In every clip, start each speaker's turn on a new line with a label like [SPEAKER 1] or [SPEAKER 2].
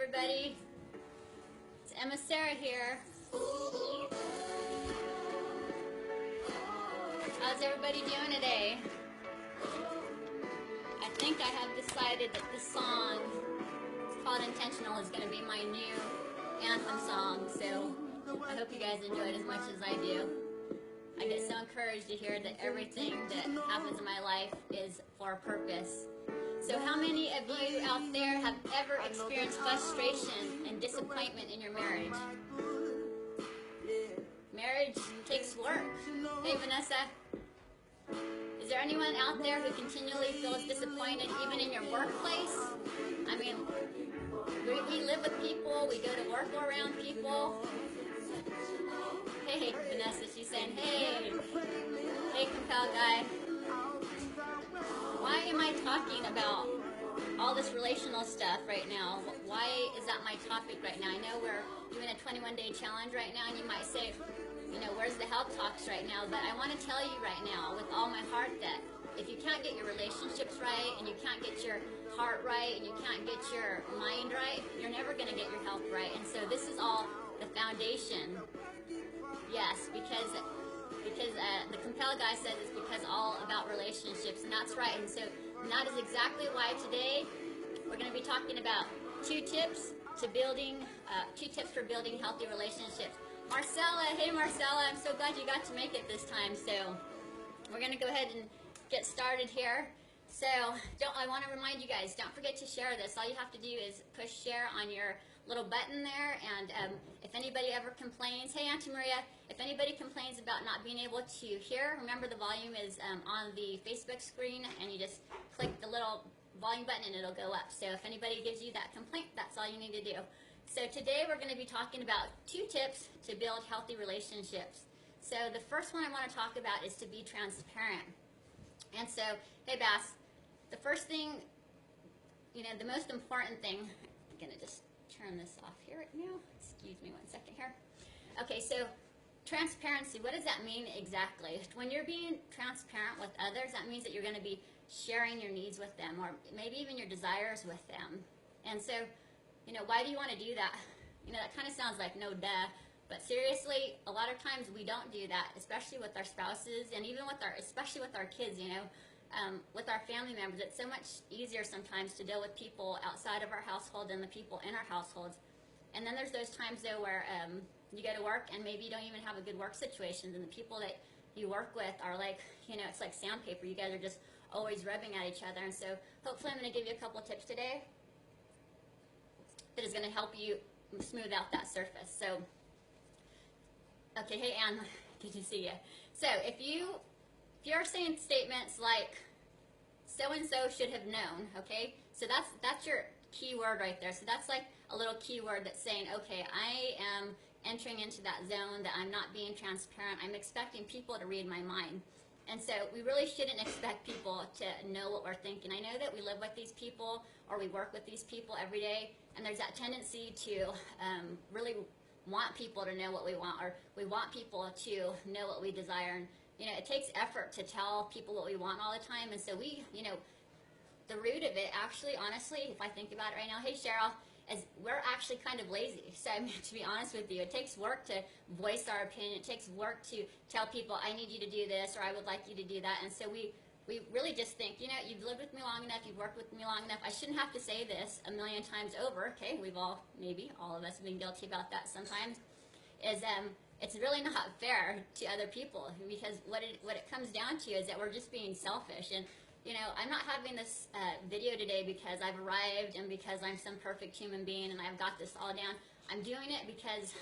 [SPEAKER 1] everybody. It's EmmaSara here. How's everybody doing today? I think I have decided that this song, it's called Intentional, is going to be my new anthem song, so I hope you guys enjoy it as much as I do. I get so encouraged to hear that everything that happens in my life is for a purpose. So how many of you out there have ever experienced frustration and disappointment in your marriage? Marriage takes work. Hey, Vanessa. Is there anyone out there who continually feels disappointed even in your workplace? I mean, we live with people, we go to work around people. Hey, Vanessa, she's saying, hey. Hey, Compelled guy. Why am I talking about all this relational stuff right now? Why is that my topic right now? I know we're doing a 21-day challenge right now, and you might say, you know, where's the health talks right now? But I want to tell you right now, with all my heart, that if you can't get your relationships right, and you can't get your heart right, and you can't get your mind right, you're never going to get your health right. And so this is all the foundation. Yes, because the Compelled guy says it's because all about relationships, and that's right. And so that is exactly why today we're going to be talking about two tips for building healthy relationships. Marcella, hey Marcella, I'm so glad you got to make it this time. So we're going to go ahead and get started here. So I want to remind you guys, don't forget to share this. All you have to do is push share on your little button there, and if anybody ever complains, hey Auntie Maria, if anybody complains about not being able to hear, remember the volume is on the Facebook screen, and you just click the little volume button and it'll go up. So if anybody gives you that complaint, that's all you need to do. So today we're going to be talking about 2 tips to build healthy relationships. So the first one I want to talk about is to be transparent. And so, hey Bass, the first thing, you know, the most important thing, I'm going to just turn this off here right now. Excuse me one second here. Okay, so transparency, what does that mean exactly? When you're being transparent with others, that means that you're going to be sharing your needs with them, or maybe even your desires with them. And so, you know, why do you want to do that? You know, that kind of sounds like no duh, but seriously, a lot of times we don't do that, especially with our spouses, and even with especially with our kids, you know. With our family members, it's so much easier sometimes to deal with people outside of our household than the people in our households. And then there's those times though where you go to work and maybe you don't even have a good work situation, and the people that you work with are like, you know, it's like sandpaper. You guys are just always rubbing at each other. And so hopefully I'm going to give you a couple tips today that is going to help you smooth out that surface. So, okay, hey Anne, good to see you. So if you're saying statements like so-and-so should have known, okay? So that's your key word right there. So that's like a little keyword that's saying, okay, I am entering into that zone that I'm not being transparent. I'm expecting people to read my mind. And so we really shouldn't expect people to know what we're thinking. I know that we live with these people or we work with these people every day, and there's that tendency to really want people to know what we want, or we want people to know what we desire. And you know, it takes effort to tell people what we want all the time. And so we, you know, the root of it actually, honestly, if I think about it right now, hey Cheryl, is we're actually kind of lazy. So I mean, to be honest with you, it takes work to voice our opinion. It takes work to tell people, I need you to do this, or I would like you to do that. And so we really just think, you know, you've lived with me long enough, you've worked with me long enough, I shouldn't have to say this a million times over. Okay, maybe all of us have been guilty about that sometimes, is it's really not fair to other people, because what it comes down to is that we're just being selfish. And you know, I'm not having this video today because I've arrived and because I'm some perfect human being and I've got this all down. I'm doing it because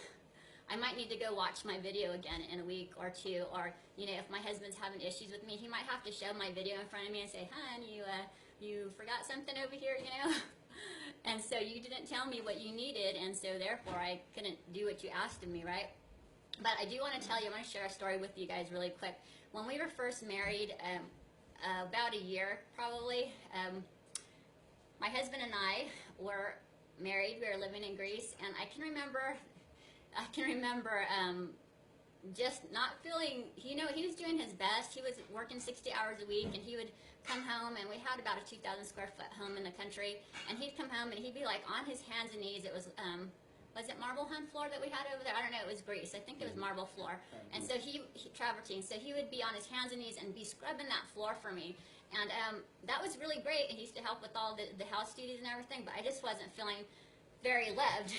[SPEAKER 1] I might need to go watch my video again in a week or two, or you know, if my husband's having issues with me, he might have to show my video in front of me and say, hon, you forgot something over here, you know. And so you didn't tell me what you needed, and so therefore I couldn't do what you asked of me, right? But I do want to tell you, I want to share a story with you guys really quick. When we were first married, about a year probably, my husband and I were married. We were living in Greece, and I can remember just not feeling, you know, he was doing his best. He was working 60 hours a week, and he would come home, and we had about a 2,000 square foot home in the country, and he'd come home and he'd be like on his hands and knees. It was it marble hunt floor that we had over there? I don't know, it was grease. I think it was marble floor. And so he travertine, so he would be on his hands and knees and be scrubbing that floor for me. And that was really great, and he used to help with all the house duties and everything, but I just wasn't feeling very loved.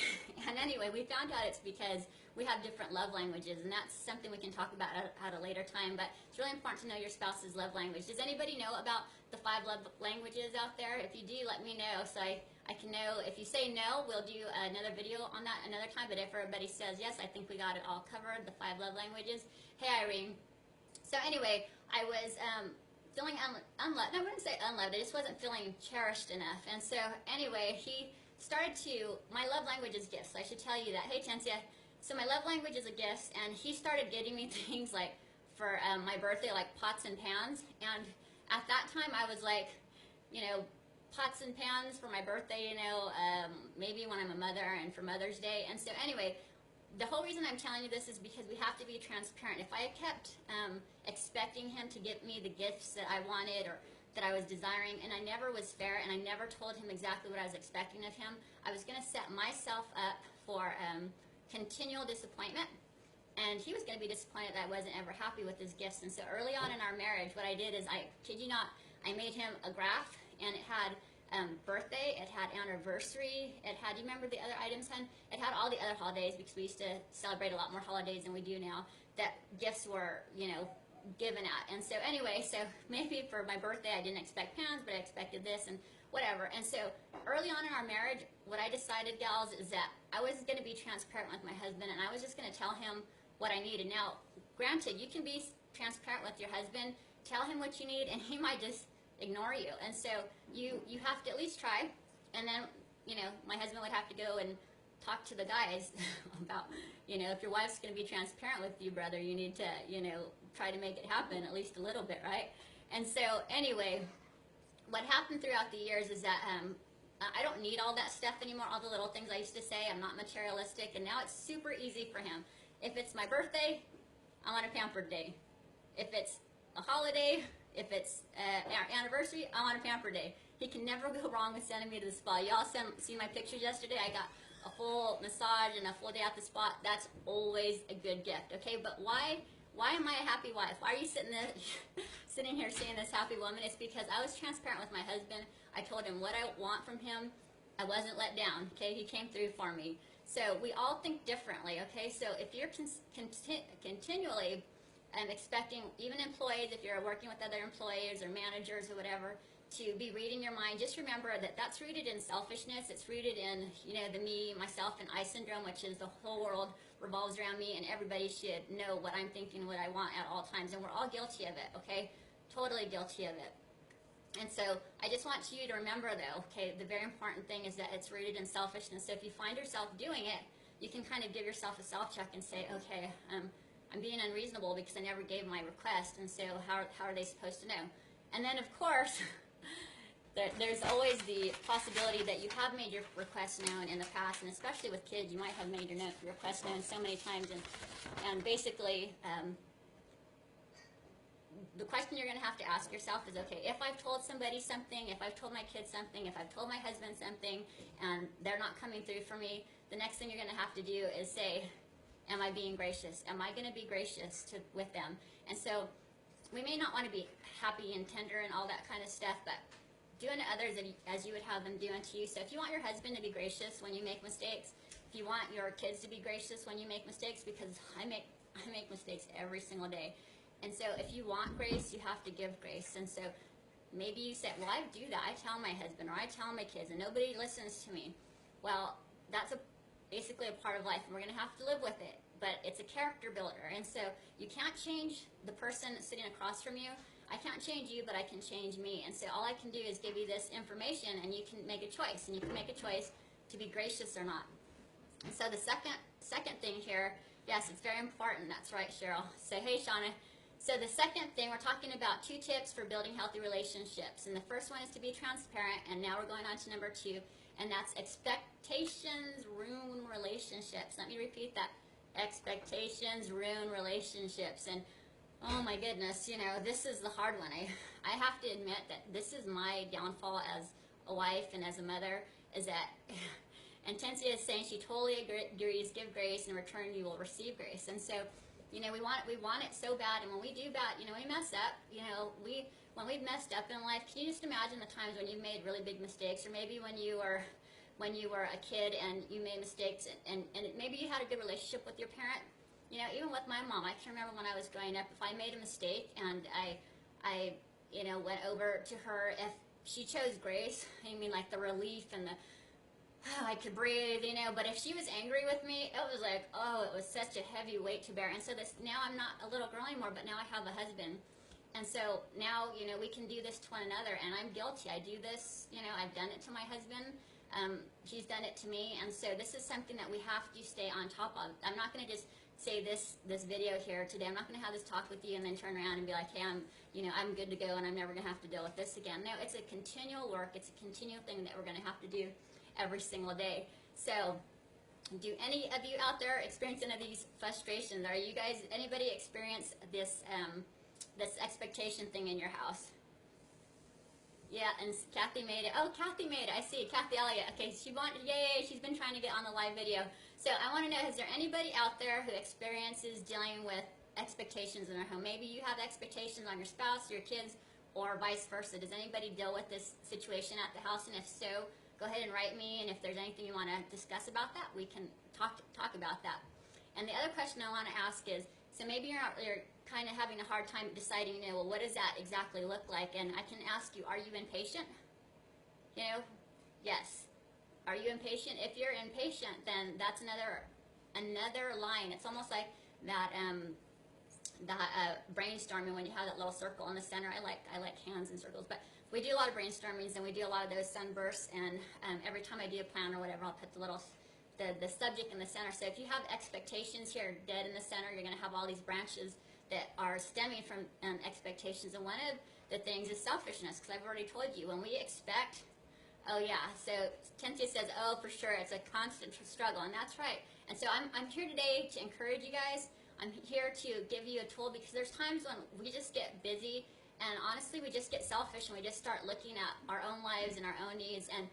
[SPEAKER 1] And anyway, we found out it's because we have different love languages, and that's something we can talk about at a later time, but it's really important to know your spouse's love language. Does anybody know about the 5 love languages out there? If you do, let me know so I can know. If you say no, we'll do another video on that another time, but if everybody says yes, I think we got it all covered, the 5 love languages. Hey, Irene. So anyway, I was feeling unloved. No, I wouldn't say unloved, I just wasn't feeling cherished enough. And so anyway, he started to, my love language is gifts. I should tell you that. Hey, Tensia. So my love language is a gift, and he started getting me things like for my birthday, like pots and pans. And at that time, I was like, you know, pots and pans for my birthday, you know, maybe when I'm a mother and for Mother's Day. And so anyway, the whole reason I'm telling you this is because we have to be transparent. If I kept expecting him to give me the gifts that I wanted or that I was desiring, and I never was fair, and I never told him exactly what I was expecting of him, I was going to set myself up for continual disappointment, and he was going to be disappointed that I wasn't ever happy with his gifts. And so early on in our marriage, what I did is, I kid you not, I made him a graph, and it had birthday, it had anniversary, it had, you remember the other items, hun? It had all the other holidays, because we used to celebrate a lot more holidays than we do now, that gifts were, you know, given at. And so anyway, so maybe for my birthday I didn't expect pounds, but I expected this and whatever. And so early on in our marriage, what I decided, gals, is that I was going to be transparent with my husband, and I was just going to tell him what I needed. Now, granted, you can be transparent with your husband, tell him what you need, and he might just ignore you. And so you have to at least try. And then, you know, my husband would have to go and talk to the guys about, you know, if your wife's going to be transparent with you, brother, you need to, you know, try to make it happen at least a little bit, right? And so anyway, what happened throughout the years is that I don't need all that stuff anymore, all the little things I used to say. I'm not materialistic, and now it's super easy for him. If it's my birthday, I want a pampered day. If it's a holiday, if it's our anniversary, I want a pampered day. He can never go wrong with sending me to the spa. Y'all see my pictures yesterday? I got a full massage and a full day at the spa. That's always a good gift, okay? But why am I a happy wife? Why are you sitting here saying this happy woman? It's because I was transparent with my husband. I told him what I want from him. I wasn't let down, okay? He came through for me. So we all think differently, okay? So if you're continually expecting, even employees, if you're working with other employees or managers or whatever, to be reading your mind, just remember that that's rooted in selfishness. It's rooted in, you know, the me, myself, and I syndrome, which is the whole world revolves around me, and everybody should know what I'm thinking, what I want at all times, and we're all guilty of it, okay? Totally guilty of it. And so I just want you to remember, though, okay, the very important thing is that it's rooted in selfishness. So if you find yourself doing it, you can kind of give yourself a self-check and say, okay, I'm being unreasonable because I never gave my request, and so how are they supposed to know? And then, of course, there's always the possibility that you have made your request known in the past, and especially with kids, you might have made your request known so many times, and basically, the question you're going to have to ask yourself is, okay, if I've told somebody something, if I've told my kids something, if I've told my husband something, and they're not coming through for me, the next thing you're going to have to do is say, am I being gracious? Am I going to be gracious with them? And so we may not want to be happy and tender and all that kind of stuff, but doing to others as you would have them do unto you. So if you want your husband to be gracious when you make mistakes, if you want your kids to be gracious when you make mistakes, because I make mistakes every single day. And so if you want grace, you have to give grace. And so maybe you say, well, I do that. I tell my husband or I tell my kids and nobody listens to me. Well, that's basically a part of life, and we're going to have to live with it. But it's a character builder. And so you can't change the person sitting across from you. I can't change you, but I can change me. And so all I can do is give you this information, and you can make a choice. And you can make a choice to be gracious or not. And so the second thing here, yes, it's very important. That's right, Cheryl. So, hey, Shauna. So the second thing, we're talking about 2 tips for building healthy relationships. And the first one is to be transparent, and now we're going on to number 2, and that's expectations ruin relationships. Let me repeat that. Expectations ruin relationships. And oh my goodness, you know, this is the hard one. I have to admit that this is my downfall as a wife and as a mother, is that Intensia is saying she totally agrees, give grace, in return you will receive grace. And so, you know, we want it so bad, and when we do bad, you know, we mess up, you know, when we've messed up in life, can you just imagine the times when you made really big mistakes, or maybe when you were a kid and you made mistakes, and maybe you had a good relationship with your parent. You know, even with my mom, I can remember when I was growing up, if I made a mistake and I you know, went over to her, if she chose grace, I mean, like the relief and the, oh, I could breathe, you know, but if she was angry with me, it was like, oh, it was such a heavy weight to bear. And so this, now I'm not a little girl anymore, but now I have a husband. And so now, you know, we can do this to one another, and I'm guilty. I do this, you know, I've done it to my husband. He's done it to me, and so this is something that we have to stay on top of. I'm not going to just say this video here today. I'm not going to have this talk with you and then turn around and be like, hey, I'm good to go and I'm never going to have to deal with this again. No, it's a continual work. It's a continual thing that we're going to have to do every single day. So do any of you out there experience any of these frustrations? Are you guys, anybody experience this this expectation thing in your house? Yeah, and Kathy made it. Oh, Kathy made it. I see. Kathy Elliott. Okay, yay, she's been trying to get on the live video. So I want to know, is there anybody out there who experiences dealing with expectations in their home? Maybe you have expectations on your spouse, your kids, or vice versa. Does anybody deal with this situation at the house? And if so, go ahead and write me. And if there's anything you want to discuss about that, we can talk about that. And the other question I want to ask is, so maybe you're kind of having a hard time deciding, you know, well, what does that exactly look like? And I can ask you, are you impatient? You know, yes. Are you impatient? If you're impatient, then that's another line. It's almost like that brainstorming when you have that little circle in the center. I like hands and circles, but we do a lot of brainstormings and we do a lot of those sunbursts. And every time I do a plan or whatever, I'll put the subject in the center. So if you have expectations here dead in the center, you're going to have all these branches that are stemming from expectations. And one of the things is selfishness, because I've already told you, when we expect, oh yeah, so Tentia says, oh, for sure, it's a constant struggle, and that's right. And so I'm here today to encourage you guys. I'm here to give you a tool, because there's times when we just get busy, and honestly, we just get selfish, and we just start looking at our own lives and our own needs, and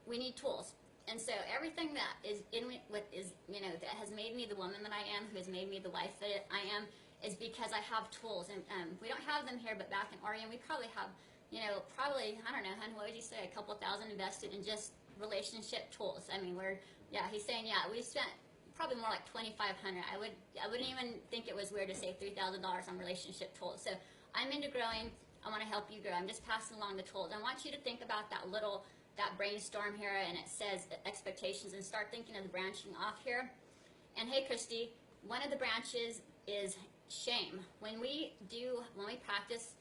[SPEAKER 1] we need tools. And so everything that is you know, that has made me the woman that I am, who has made me the wife that I am, is because I have tools. And we don't have them here, but back in Oregon, we probably have, you know, I don't know, hun, what would you say, a couple thousand invested in just relationship tools. I mean, he's saying, yeah, we spent probably more like $2,500. I wouldn't even think it was weird to say $3,000 on relationship tools. So I'm into growing. I want to help you grow. I'm just passing along the tools. I want you to think about that brainstorm here, and it says expectations, and start thinking of the branching off here. And hey, Christy, one of the branches is shame. When we practice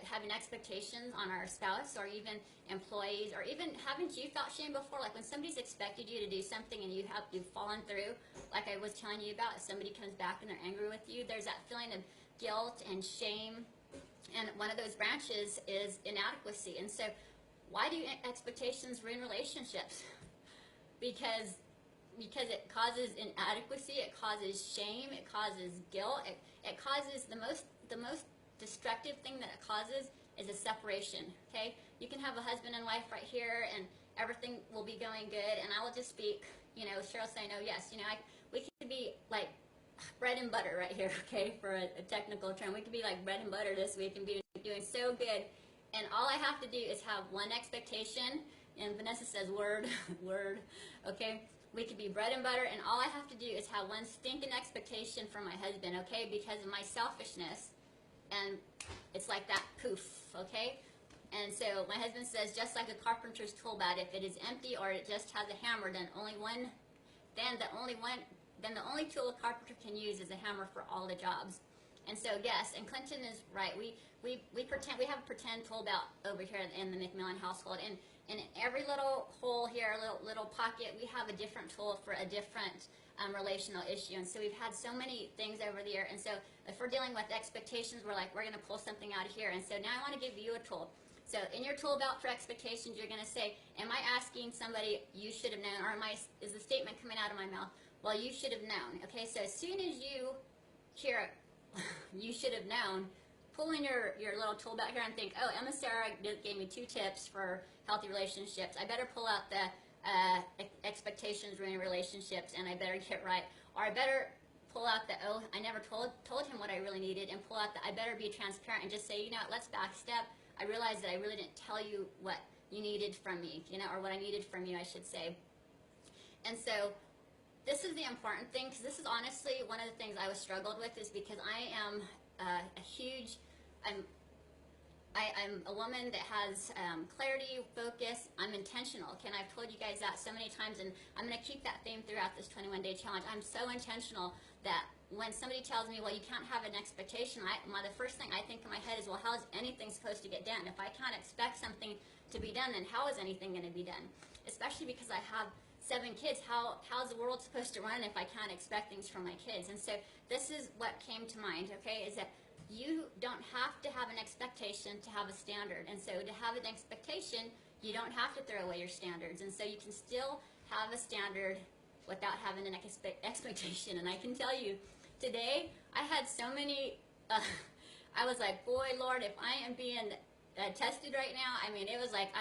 [SPEAKER 1] having expectations on our spouse, or even employees, or even, haven't you felt shame before? Like when somebody's expected you to do something and you've fallen through, like I was telling you about, if somebody comes back and they're angry with you, there's that feeling of guilt and shame. And one of those branches is inadequacy. And so why do expectations ruin relationships? Because it causes inadequacy, it causes shame, it causes guilt, it causes the most destructive thing that it causes is a separation. Okay, you can have a husband and wife right here, and everything will be going good, and I will just speak. You know, Cheryl's saying, "Oh yes," you know, we could be like bread and butter right here. Okay, for a technical term, we could be like bread and butter this week and be doing so good, and all I have to do is have one expectation. And Vanessa says, "Word, word." Okay. We could be bread and butter, and all I have to do is have one stinking expectation from my husband, okay, because of my selfishness, and it's like that, poof, okay? And so my husband says, just like a carpenter's tool bag, if it is empty or it just has a hammer, then the only tool a carpenter can use is a hammer for all the jobs. And so yes, and Clinton is right. We pretend, we have a pretend tool belt over here in the McMillan household, and in every little hole here, little pocket, we have a different tool for a different relational issue. And so we've had so many things over the year. And so if we're dealing with expectations, we're going to pull something out of here. And so now I want to give you a tool. So in your tool belt for expectations, you're going to say, am I asking somebody you should have known, or is the statement coming out of my mouth, well, you should have known. Okay, so as soon as you hear you should have known, pull in your little tool back here and think, oh, EmmaSara gave me 2 tips for healthy relationships. I better pull out the expectations ruining relationships, and I better get right. Or I better pull out the, oh, I never told him what I really needed, and pull out the, I better be transparent and just say, you know what, let's backstep. I realized that I really didn't tell you what you needed from me, you know, or what I needed from you, I should say. And so this is the important thing, because this is honestly one of the things I was struggled with, is because I am a huge, I'm a woman that has clarity, focus. I'm intentional. Okay, and I've told you guys that so many times, and I'm going to keep that theme throughout this 21-day challenge. I'm so intentional that when somebody tells me, well, you can't have an expectation, the first thing I think in my head is, well, how is anything supposed to get done? If I can't expect something to be done, then how is anything going to be done? Especially because I have 7 kids. How's the world supposed to run if I can't expect things from my kids? And so this is what came to mind, okay, is that you don't have to have an expectation to have a standard. And so to have an expectation, you don't have to throw away your standards. And so you can still have a standard without having an expectation. And I can tell you, today I had so many, I was like, boy, Lord, if I am being tested right now, I mean, it was like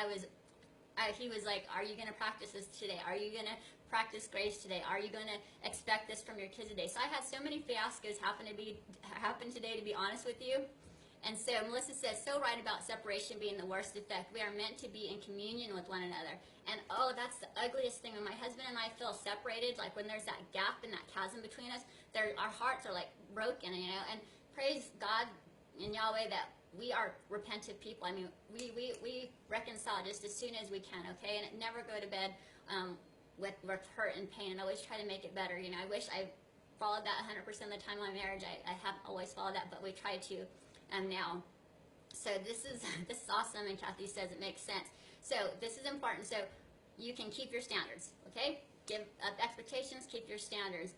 [SPEAKER 1] he was like, are you going to practice this today? Are you going to practice grace today? Are you going to expect this from your kids today? So I had so many fiascos happen today, to be honest with you. And so Melissa says, so right about separation being the worst effect. We are meant to be in communion with one another. And oh, that's the ugliest thing. When my husband and I feel separated, like when there's that gap and that chasm between us, our hearts are like broken, you know. And praise God and Yahweh that we are repentant people. I mean, we reconcile just as soon as we can, okay? And never go to bed with hurt and pain, and always try to make it better. You know, I wish I followed that 100% of the time in my marriage. I haven't always followed that, but we try to now. So this is awesome, and Kathy says it makes sense. So this is important. So you can keep your standards, okay? Give up expectations, keep your standards.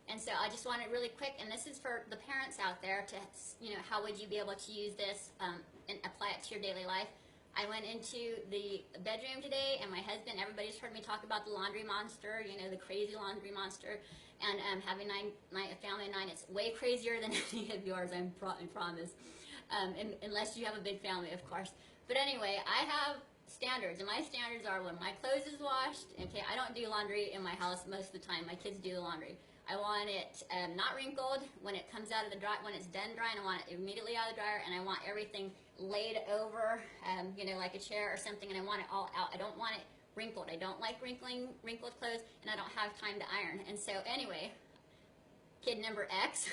[SPEAKER 1] And so I just wanted really quick, and this is for the parents out there, to, you know, how would you be able to use this and apply it to your daily life? I went into the bedroom today, and my husband, everybody's heard me talk about the laundry monster, you know, the crazy laundry monster, and having a family of 9, it's way crazier than any of yours, I promise, unless you have a big family, of course. But anyway, I have standards, and my standards are when my clothes is washed, okay, I don't do laundry in my house most of the time, my kids do the laundry. I want it not wrinkled when it comes out of the dryer. When it's done drying, I want it immediately out of the dryer, and I want everything laid over, you know, like a chair or something, and I want it all out. I don't want it wrinkled. I don't like wrinkled clothes, and I don't have time to iron. And so anyway, kid number X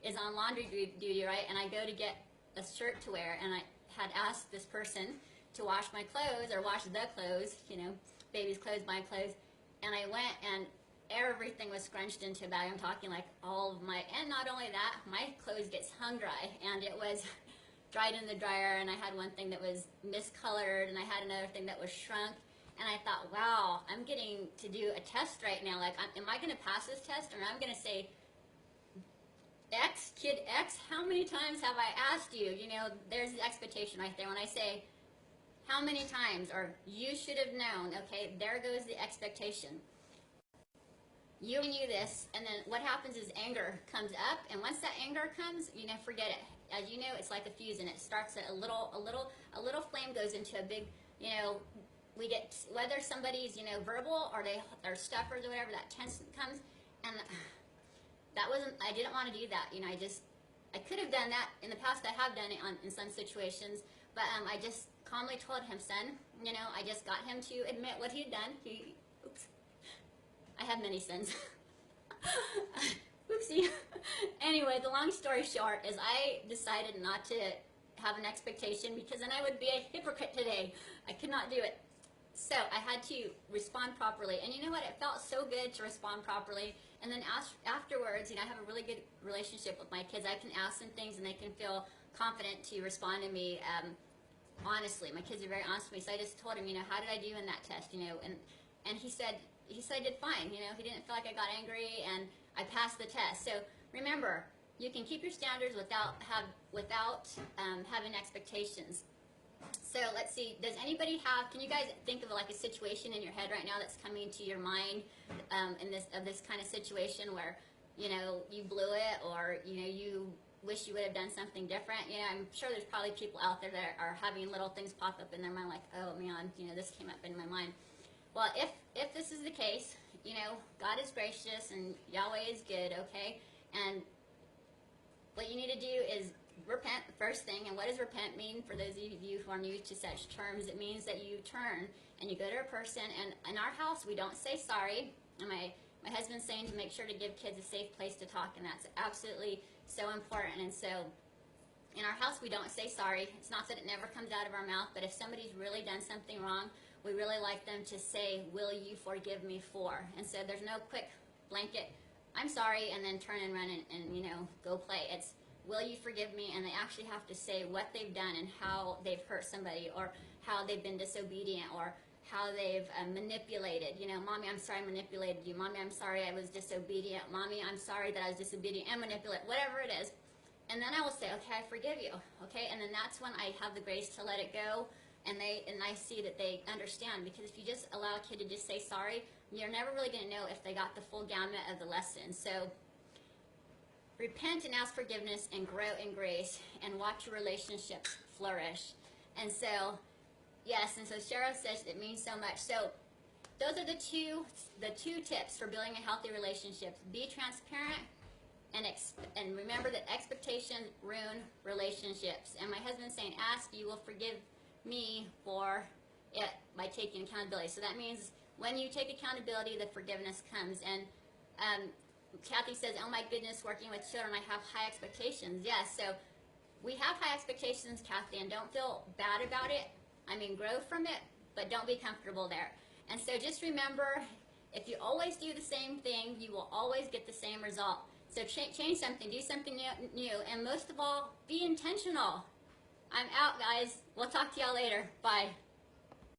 [SPEAKER 1] is on laundry duty, right? And I go to get a shirt to wear, and I had asked this person to wash my clothes, or wash the clothes, you know, baby's clothes, my clothes, and I went, and everything was scrunched into a bag. I'm talking like all of my, and not only that, my clothes gets hung dry, and it was dried in the dryer, and I had one thing that was miscolored, and I had another thing that was shrunk, and I thought, wow, I'm getting to do a test right now. Like, am I going to pass this test? Or I'm going to say, X, kid X, how many times have I asked you? You know, there's the expectation right there. When I say, how many times, or you should have known, okay, there goes the expectation. You knew this, and then what happens is anger comes up, and once that anger comes, you know, forget it. As you know, it's like a fuse, and it starts at a little flame goes into a big, you know, we get, whether somebody's, you know, verbal, or they're stuffers or whatever, that tension comes, and that wasn't, I didn't want to do that, you know, I could have done that in the past. I have done it in some situations, but I just calmly told him, son, you know, I just got him to admit what he'd done. Oops. I have many sins. Oopsie. Anyway, the long story short is I decided not to have an expectation, because then I would be a hypocrite today. I could not do it. So I had to respond properly. And you know what? It felt so good to respond properly. And then afterwards, you know, I have a really good relationship with my kids. I can ask them things, and they can feel confident to respond to me honestly. My kids are very honest with me. So I just told him, you know, how did I do in that test? You know, and he said I did fine. You know, he didn't feel like I got angry, and I passed the test. So remember, you can keep your standards without having expectations. So let's see, does anybody have, can you guys think of like a situation in your head right now that's coming to your mind in this kind of situation where, you know, you blew it, or, you know, you wish you would have done something different? You know, I'm sure there's probably people out there that are having little things pop up in their mind like, oh man, you know, this came up in my mind. Well, if this is the case, you know, God is gracious and Yahweh is good, okay? And what you need to do is repent, the first thing. And what does repent mean for those of you who are new to such terms? It means that you turn and you go to a person. And in our house, we don't say sorry. And my husband's saying to make sure to give kids a safe place to talk, and that's absolutely so important. And so in our house, we don't say sorry. It's not that it never comes out of our mouth, but if somebody's really done something wrong, we really like them to say, will you forgive me for? And so there's no quick blanket, I'm sorry, and then turn and run and you know, go play. It's, will you forgive me? And they actually have to say what they've done and how they've hurt somebody, or how they've been disobedient, or how they've manipulated. You know, Mommy, I'm sorry I manipulated you. Mommy, I'm sorry I was disobedient. Mommy, I'm sorry that I was disobedient and manipulate, whatever it is. And then I will say, okay, I forgive you, okay? And then that's when I have the grace to let it go, and I see that they understand. Because if you just allow a kid to just say sorry, you're never really going to know if they got the full gamut of the lesson. So repent and ask forgiveness and grow in grace and watch your relationships flourish. And so, yes, and so Cheryl says it means so much. So those are the two tips for building a healthy relationship. Be transparent, and remember that expectations ruin relationships. And my husband's saying, ask, you will forgive me for it by taking accountability. So that means when you take accountability, the forgiveness comes. And Kathy says, oh my goodness, working with children, I have high expectations. Yes, so we have high expectations, Kathy, and don't feel bad about it. I mean, grow from it, but don't be comfortable there. And so just remember, if you always do the same thing, you will always get the same result. So change something, do something new, and most of all, be intentional. I'm out, guys. We'll talk to y'all later. Bye.